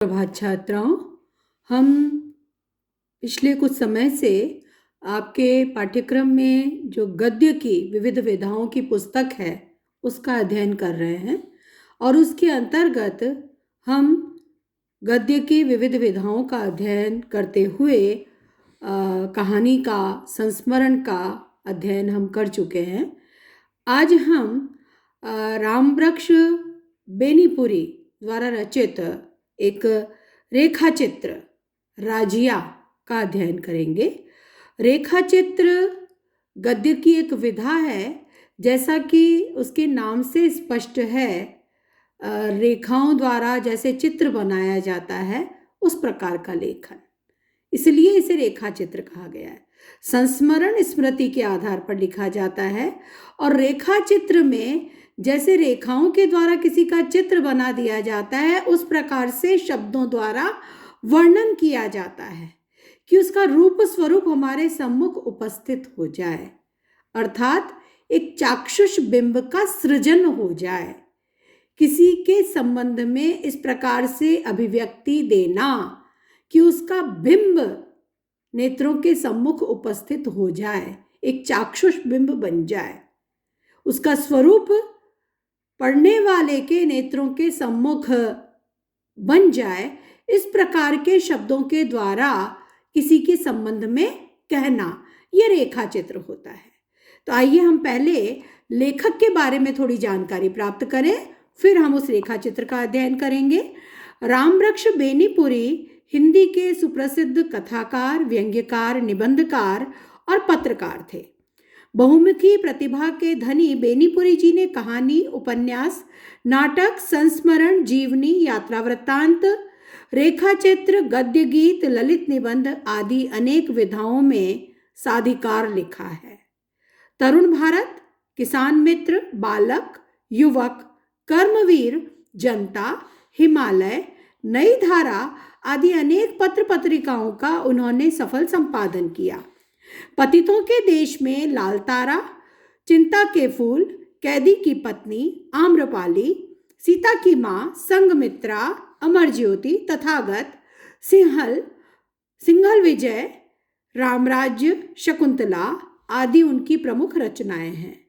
प्रभात छात्राओं, हम पिछले कुछ समय से आपके पाठ्यक्रम में जो गद्य की विविध विधाओं की पुस्तक है उसका अध्ययन कर रहे हैं और उसके अंतर्गत हम गद्य की विविध विधाओं का अध्ययन करते हुए कहानी का संस्मरण का अध्ययन हम कर चुके हैं। आज हम रामवृक्ष बेनीपुरी द्वारा रचित एक रेखा चित्र राजिया का अध्ययन करेंगे। रेखा चित्र गद्य की एक विधा है, जैसा कि उसके नाम से स्पष्ट है। रेखाओं द्वारा जैसे चित्र बनाया जाता है उस प्रकार का लेखन, इसलिए इसे रेखा चित्र कहा गया है। संस्मरण स्मृति के आधार पर लिखा जाता है और रेखा चित्र में जैसे रेखाओं के द्वारा किसी का चित्र बना दिया जाता है उस प्रकार से शब्दों द्वारा वर्णन किया जाता है कि उसका रूप स्वरूप हमारे सम्मुख उपस्थित हो जाए, अर्थात एक चाक्षुष बिंब का सृजन हो जाए। किसी के संबंध में इस प्रकार से अभिव्यक्ति देना कि उसका बिंब नेत्रों के सम्मुख उपस्थित हो जाए, एक चाक्षुष बिंब बन जाए, उसका स्वरूप पढ़ने वाले के नेत्रों के सम्मुख बन जाए, इस प्रकार के शब्दों के द्वारा किसी के संबंध में कहना, यह रेखा चित्र होता है। तो आइए हम पहले लेखक के बारे में थोड़ी जानकारी प्राप्त करें, फिर हम उस रेखा चित्र का अध्ययन करेंगे। रामवृक्ष बेनीपुरी हिंदी के सुप्रसिद्ध कथाकार, व्यंग्यकार, निबंधकार और पत्रकार थे। बहुमुखी प्रतिभा के धनी बेनीपुरी जी ने कहानी, उपन्यास, नाटक, संस्मरण, जीवनी, यात्रा वृत्तांत, रेखा चित्र, गद्य गीत, ललित निबंध आदि अनेक विधाओं में साधिकार लिखा है। तरुण भारत, किसान मित्र, बालक, युवक, कर्मवीर, जनता, हिमालय, नई धारा आदि अनेक पत्र पत्रिकाओं का उन्होंने सफल संपादन किया। पतितों के देश में लाल तारा, चिंता के फूल, कैदी की पत्नी, आम्रपाली, सीता की माँ, संघमित्रा, अमर ज्योति, तथागत, सिंहल विजय, रामराज्य, शकुंतला आदि उनकी प्रमुख रचनाएं हैं।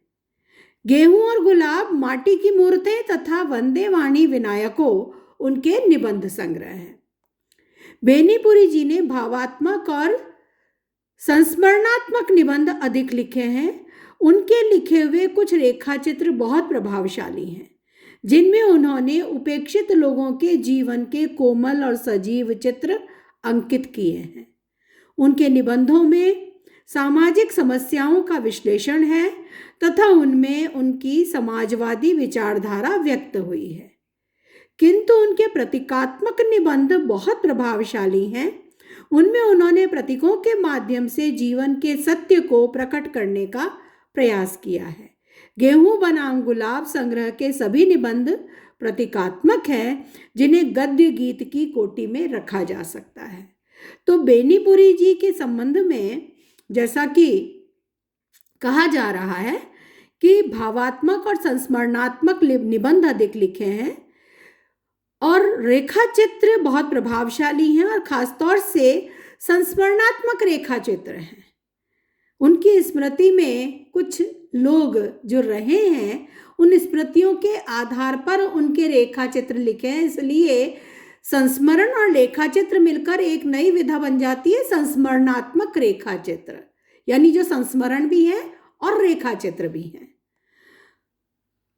गेहूं और गुलाब, माटी की मूर्तें तथा वंदे वाणी विनायको उनके निबंध संग्रह हैं। बेनीपुरी जी ने भावात्मक और संस्मरणात्मक निबंध अधिक लिखे हैं। उनके लिखे हुए कुछ रेखा चित्र बहुत प्रभावशाली हैं, जिनमें उन्होंने उपेक्षित लोगों के जीवन के कोमल और सजीव चित्र अंकित किए हैं। उनके निबंधों में सामाजिक समस्याओं का विश्लेषण है तथा उनमें उनकी समाजवादी विचारधारा व्यक्त हुई है, किंतु उनके प्रतीकात्मक निबंध बहुत प्रभावशाली हैं। उनमें उन्होंने प्रतीकों के माध्यम से जीवन के सत्य को प्रकट करने का प्रयास किया है। गेहूं बनाम गुलाब संग्रह के सभी निबंध प्रतीकात्मक हैं, जिन्हें गद्य गीत की कोटि में रखा जा सकता है। तो बेनीपुरी जी के संबंध में जैसा कि कहा जा रहा है कि भावात्मक और संस्मरणात्मक निबंध अधिक लिखे हैं और रेखा चित्र बहुत प्रभावशाली हैं और खासतौर से संस्मरणात्मक रेखा चित्र हैं। उनकी स्मृति में कुछ लोग जो रहे हैं, उन स्मृतियों के आधार पर उनके रेखा चित्र लिखे हैं, इसलिए संस्मरण और रेखा चित्र मिलकर एक नई विधा बन जाती है, संस्मरणात्मक रेखा चित्र, यानी जो संस्मरण भी है और रेखा चित्र भी है।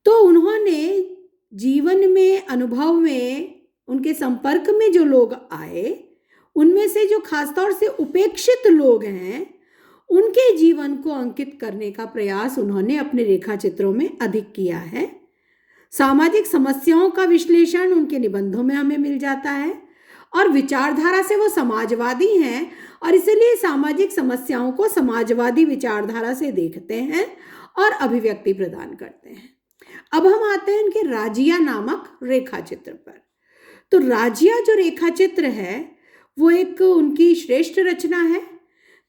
तो उन्होंने जीवन में, अनुभव में, उनके संपर्क में जो लोग आए, उनमें से जो खासतौर से उपेक्षित लोग हैं, उनके जीवन को अंकित करने का प्रयास उन्होंने अपने रेखा चित्रों में अधिक किया है। सामाजिक समस्याओं का विश्लेषण उनके निबंधों में हमें मिल जाता है और विचारधारा से वो समाजवादी हैं और इसलिए सामाजिक समस्याओं को समाजवादी विचारधारा से देखते हैं और अभिव्यक्ति प्रदान करते हैं। अब हम आते हैं इनके राजिया नामक रेखा चित्र पर। तो राजिया जो रेखा चित्र है वो एक उनकी श्रेष्ठ रचना है,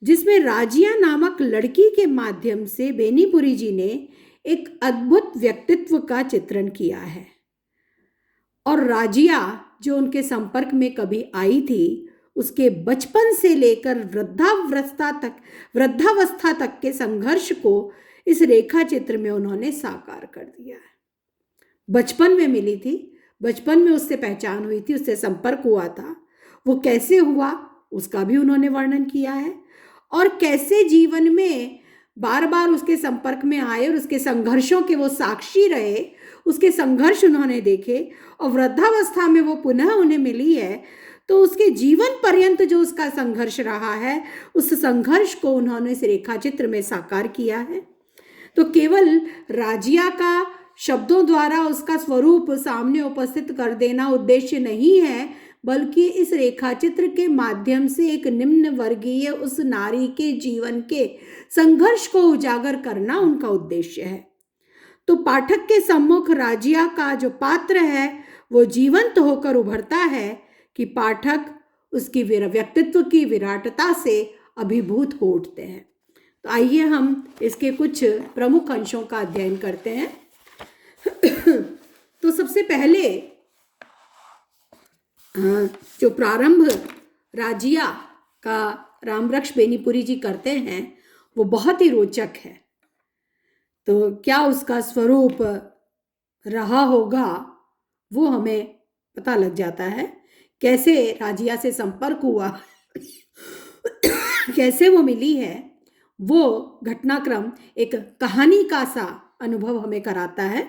जिसमें राजिया नामक लड़की के माध्यम से बेनीपुरी जी ने एक अद्भुत व्यक्तित्व का चित्रण किया है। और राजिया जो उनके संपर्क में कभी आई थी, उसके बचपन से लेकर वृद्धावस्था तक के संघर्ष को इस रेखा चित्र में उन्होंने साकार कर दिया है। बचपन में मिली थी, बचपन में उससे पहचान हुई थी, उससे संपर्क हुआ था, वो कैसे हुआ उसका भी उन्होंने वर्णन किया है, और कैसे जीवन में बार बार उसके संपर्क में आए और उसके संघर्षों के वो साक्षी रहे, उसके संघर्ष उन्होंने देखे, और वृद्धावस्था में वो पुनः उन्हें मिली है, तो उसके जीवन पर्यंत जो उसका संघर्ष रहा है, उस संघर्ष को उन्होंने इस रेखाचित्र में साकार किया है। तो केवल राजिया का शब्दों द्वारा उसका स्वरूप सामने उपस्थित कर देना उद्देश्य नहीं है, बल्कि इस रेखाचित्र के माध्यम से एक निम्न वर्गीय उस नारी के जीवन के संघर्ष को उजागर करना उनका उद्देश्य है। तो पाठक के सम्मुख राजिया का जो पात्र है वो जीवंत होकर उभरता है कि पाठक उसकी व्यक्तित्व की विराटता से अभिभूत हो उठते हैं। तो आइए हम इसके कुछ प्रमुख अंशों का अध्ययन करते हैं। तो सबसे पहले जो प्रारंभ राजिया का रामरक्ष बेनीपुरी जी करते हैं वो बहुत ही रोचक है। तो क्या उसका स्वरूप रहा होगा वो हमें पता लग जाता है, कैसे राजिया से संपर्क हुआ, कैसे वो मिली है, वो घटनाक्रम एक कहानी का सा अनुभव हमें कराता है।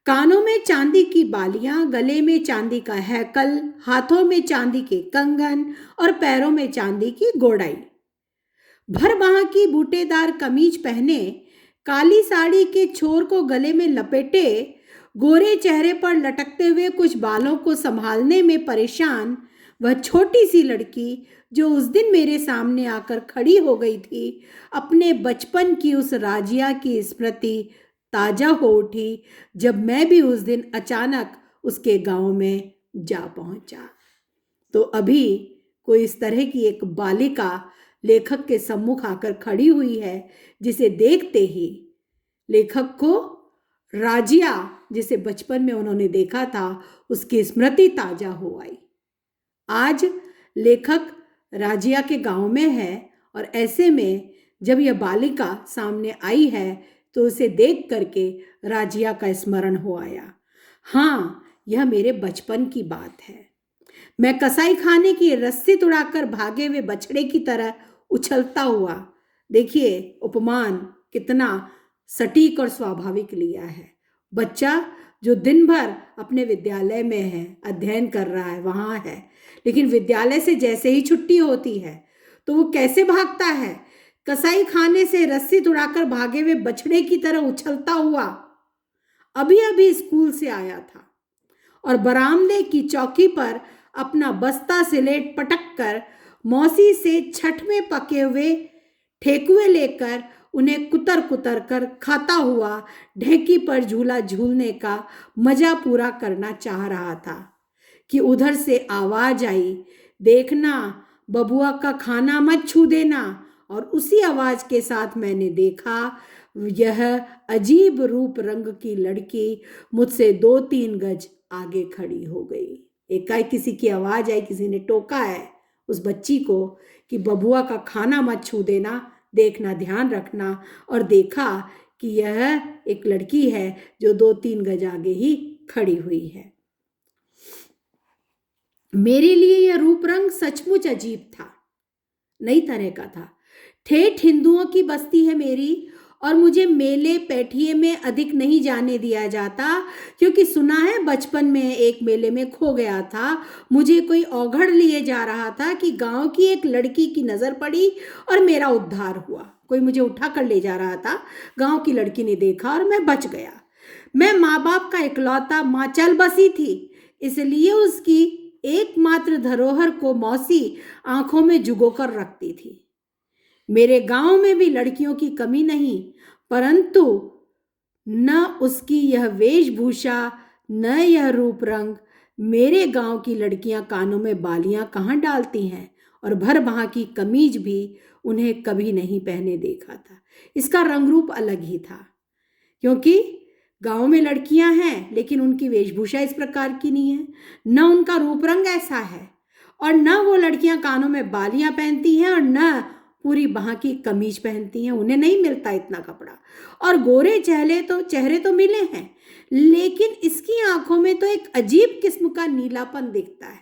कानों में चांदी की बालियां, गले में चांदी का हैकल, हाथों में चांदी के कंगन और पैरों में चांदी की गोड़ाई, भर बाह की बूटेदार कमीज पहने, काली साड़ी के छोर को गले में लपेटे, गोरे चेहरे पर लटकते हुए कुछ बालों को संभालने में परेशान वह छोटी सी लड़की जो उस दिन मेरे सामने आकर खड़ी हो गई थी, अपने बचपन की उस राजिया की स्मृति ताजा हो उठी जब मैं भी उस दिन अचानक उसके गांव में जा पहुंचा। तो अभी कोई इस तरह की एक बालिका लेखक के सम्मुख आकर खड़ी हुई है जिसे देखते ही लेखक को राजिया जिसे बचपन में उन्होंने देखा था उसकी स्मृति ताजा हो आई। आज लेखक राजिया के गांव में है और ऐसे में जब यह बालिका सामने आई है तो उसे देख करके राजिया का स्मरण हो आया। हाँ, यह मेरे बचपन की बात है। मैं कसाई खाने की रस्सी तुड़ाकर भागे हुए बछड़े की तरह उछलता हुआ, देखिए उपमान कितना सटीक और स्वाभाविक लिया है। बच्चा जो दिन भर अपने विद्यालय में है, अध्ययन कर रहा है, वहाँ है, लेकिन विद्यालय से जैसे ही छुट्टी होती है तो वो कैसे भागता है, कसाई खाने से रस्सी तुड़ाकर भागे हुए बछड़े की तरह उछलता हुआ। अभी अभी स्कूल से आया था और बरामदे की चौकी पर अपना बस्ता सिलेट पटक कर मौसी से छठ में पके हुए ठेकुए लेकर उन्हें कुतर कुतर कर खाता हुआ ढेकी पर झूला झूलने का मजा पूरा करना चाह रहा था कि उधर से आवाज आई, देखना बबुआ का खाना मत छू देना। और उसी आवाज के साथ मैंने देखा यह अजीब रूप रंग की लड़की मुझसे 2-3 गज आगे खड़ी हो गई। एकाएक किसी की आवाज आई, किसी ने टोका है उस बच्ची को कि बबुआ का खाना मत छू देना, देखना, ध्यान रखना। और देखा कि यह एक लड़की है जो 2-3 गज आगे ही खड़ी हुई है। मेरे लिए यह रूप रंग सचमुच अजीब था, नई तरह का था। ठेठ हिंदुओं की बस्ती है मेरी और मुझे मेले पैठिए में अधिक नहीं जाने दिया जाता, क्योंकि सुना है बचपन में एक मेले में खो गया था। मुझे कोई औघड़ लिए जा रहा था कि गांव की एक लड़की की नजर पड़ी और मेरा उद्धार हुआ। कोई मुझे उठा कर ले जा रहा था, गांव की लड़की ने देखा और मैं बच गया। मैं माँ बाप का इकलौता, माँ चल बसी थी, इसलिए उसकी एकमात्र धरोहर को मौसी आंखों में जुगोकर रखती थी। मेरे गांव में भी लड़कियों की कमी नहीं, परंतु न उसकी यह वेशभूषा, न यह रूप रंग। मेरे गांव की लड़कियां कानों में बालियां कहाँ डालती हैं और भर बाह की कमीज भी उन्हें कभी नहीं पहने देखा था। इसका रंग रूप अलग ही था, क्योंकि गांव में लड़कियां हैं लेकिन उनकी वेशभूषा इस प्रकार की नहीं है, न उनका रूप रंग ऐसा है, और न वो लड़कियां कानों में बालियां पहनती हैं और न पूरी बाह की कमीज पहनती हैं, उन्हें नहीं मिलता इतना कपड़ा। और गोरे चेहरे तो मिले हैं, लेकिन इसकी आंखों में तो एक अजीब किस्म का नीलापन दिखता है।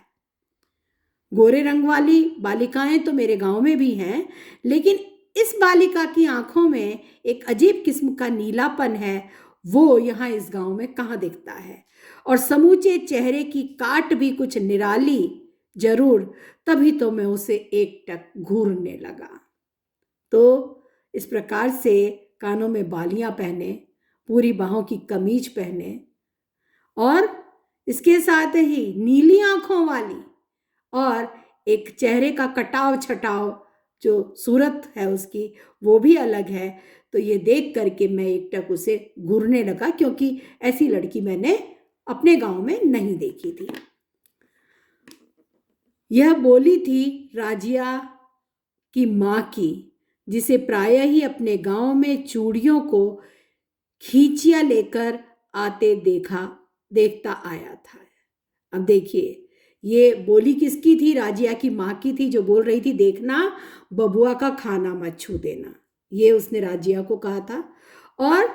गोरे रंग वाली बालिकाएं तो मेरे गांव में भी हैं, लेकिन इस बालिका की आंखों में एक अजीब किस्म का नीलापन है, वो यहाँ इस गांव में कहाँ दिखता है। और समूचे चेहरे की काट भी कुछ निराली जरूर, तभी तो मैं उसे एकटक घूरने लगा। तो इस प्रकार से कानों में बालियां पहने, पूरी बाहों की कमीज पहने, और इसके साथ ही नीली आंखों वाली और एक चेहरे का कटाव छटाव जो सूरत है उसकी वो भी अलग है। तो ये देख करके मैं एकटक उसे घूरने लगा, क्योंकि ऐसी लड़की मैंने अपने गांव में नहीं देखी थी। यह बोली थी राजिया की माँ की, जिसे प्रायः ही अपने गांव में चूड़ियों को खींचिया लेकर आते देखता आया था। अब देखिए, ये बोली किसकी थी? राजिया की माँ की थी, जो बोल रही थी देखना बबुआ का खाना मत छू देना, ये उसने राजिया को कहा था। और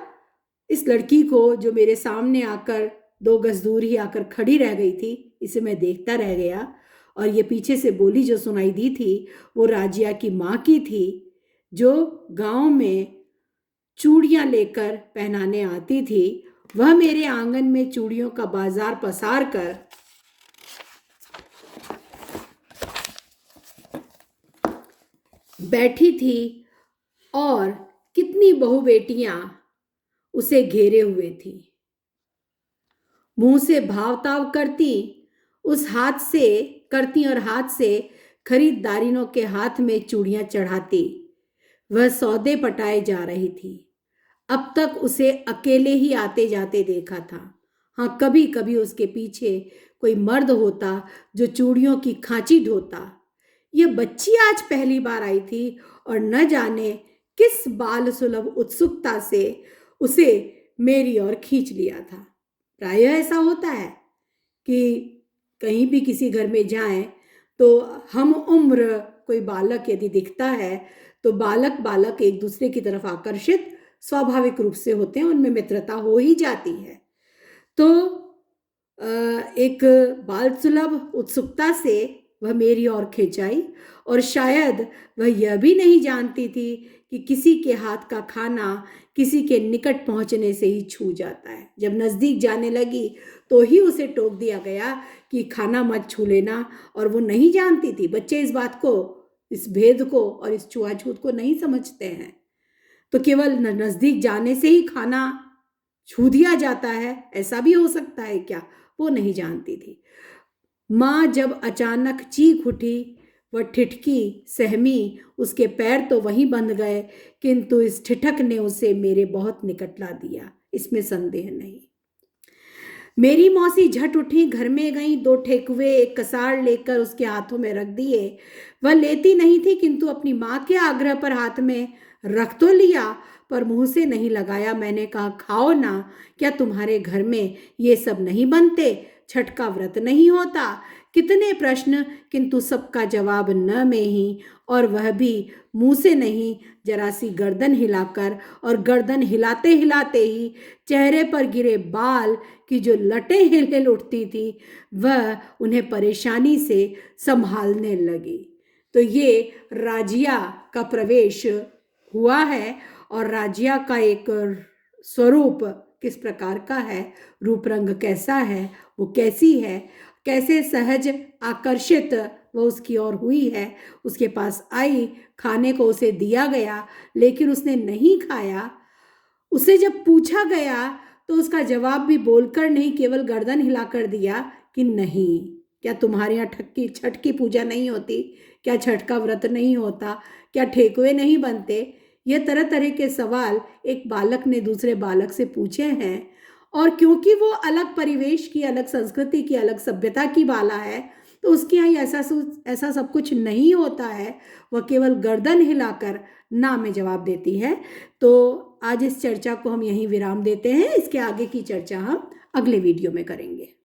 इस लड़की को जो मेरे सामने आकर 2 गज दूर ही आकर खड़ी रह गई थी, इसे मैं देखता रह गया। और ये पीछे से बोली जो सुनाई दी थी वो राजिया की माँ की थी, जो गांव में चूड़ियां लेकर पहनाने आती थी। वह मेरे आंगन में चूड़ियों का बाजार पसार कर बैठी थी, और कितनी बहू बेटियां उसे घेरे हुए थी। मुंह से भाव ताव करती और हाथ से खरीदारिनों के हाथ में चूड़ियां चढ़ाती। वह सौदे पटाए जा रही थी। अब तक उसे अकेले ही आते जाते देखा था। हाँ, कभी कभी उसके पीछे कोई मर्द होता जो चूड़ियों की खांची ढोता। यह बच्ची आज पहली बार आई थी और न जाने किस बाल सुलभ उत्सुकता से उसे मेरी ओर खींच लिया था। प्रायः ऐसा होता है कि कहीं भी किसी घर में जाएं तो हम उम्र कोई बालक यदि दिखता है तो बालक एक दूसरे की तरफ आकर्षित स्वाभाविक रूप से होते हैं, उनमें मित्रता हो ही जाती है। तो एक बाल सुलभ उत्सुकता से वह मेरी ओर खिंचाई, और शायद वह यह भी नहीं जानती थी कि किसी के हाथ का खाना किसी के निकट पहुंचने से ही छू जाता है। जब नज़दीक जाने लगी तो ही उसे टोक दिया गया कि खाना मत छू लेना, और वो नहीं जानती थी। बच्चे इस बात को, इस भेद को और इस छुआछूत को नहीं समझते हैं। तो केवल नज़दीक जाने से ही खाना छू दिया जाता है, ऐसा भी हो सकता है क्या? वो नहीं जानती थी। माँ जब अचानक चीख उठी, वह ठिठकी, सहमी, उसके पैर तो वहीं बंध गए, किंतु इस ठिठक ने उसे मेरे बहुत निकट ला दिया, इसमें संदेह नहीं। मेरी मौसी झट उठी, घर में गई, 2 ठेकुए एक कसार लेकर उसके हाथों में रख दिए। वह लेती नहीं थी, किंतु अपनी माँ के आग्रह पर हाथ में रख तो लिया, पर मुंह से नहीं लगाया। मैंने कहा, खाओ ना, क्या तुम्हारे घर में ये सब नहीं बनते? छठ का व्रत नहीं होता? कितने प्रश्न, किंतु सबका जवाब न में ही, और वह भी मुंह से नहीं, जरा सी गर्दन हिलाकर, और गर्दन हिलाते हिलाते ही चेहरे पर गिरे बाल की जो लटें हिल हिल उठती थी, वह उन्हें परेशानी से संभालने लगी। तो ये राजिया का प्रवेश हुआ है, और राजिया का एक स्वरूप किस प्रकार का है, रूप रंग कैसा है, वो कैसी है, कैसे सहज आकर्षित वो उसकी ओर हुई है। उसके पास आई, खाने को उसे दिया गया, लेकिन उसने नहीं खाया। उसे जब पूछा गया तो उसका जवाब भी बोलकर नहीं, केवल गर्दन हिलाकर दिया कि नहीं। क्या तुम्हारे यहाँ छठ की पूजा नहीं होती? क्या छठ का व्रत नहीं होता? क्या ठेकुए नहीं बनते? ये तरह तरह के सवाल एक बालक ने दूसरे बालक से पूछे हैं। और क्योंकि वो अलग परिवेश की, अलग संस्कृति की, अलग सभ्यता की बाला है, तो उसके यहाँ ऐसा सब कुछ नहीं होता है। वह केवल गर्दन हिलाकर ना में जवाब देती है। तो आज इस चर्चा को हम यहीं विराम देते हैं। इसके आगे की चर्चा हम अगले वीडियो में करेंगे।